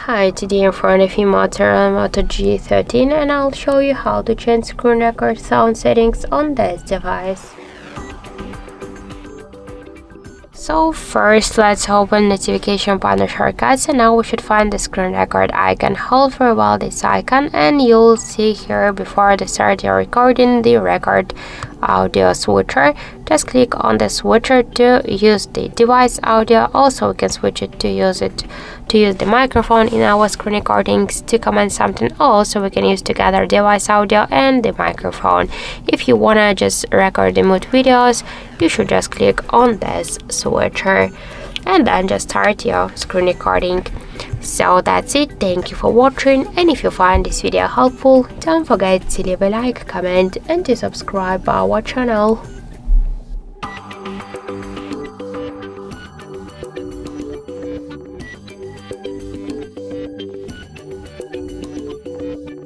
Hi, today in front of you Motorola Moto G13 and I'll show you how to change screen record sound settings on this device. So first let's open notification panel shortcuts, and now we should find the screen record icon. Hold for a while this icon and you'll see here before the start your recording the record audio switcher. Just click on the switcher to use the device audio. Also we can switch it to use the microphone in our screen recordings to comment something. Also we can use together device audio and the microphone. If you wanna just record the mood videos, you should just click on this switcher and then just start your screen recording. So that's it. Thank you for watching, and if you find this video helpful, don't forget to leave a like, comment and to subscribe our channel.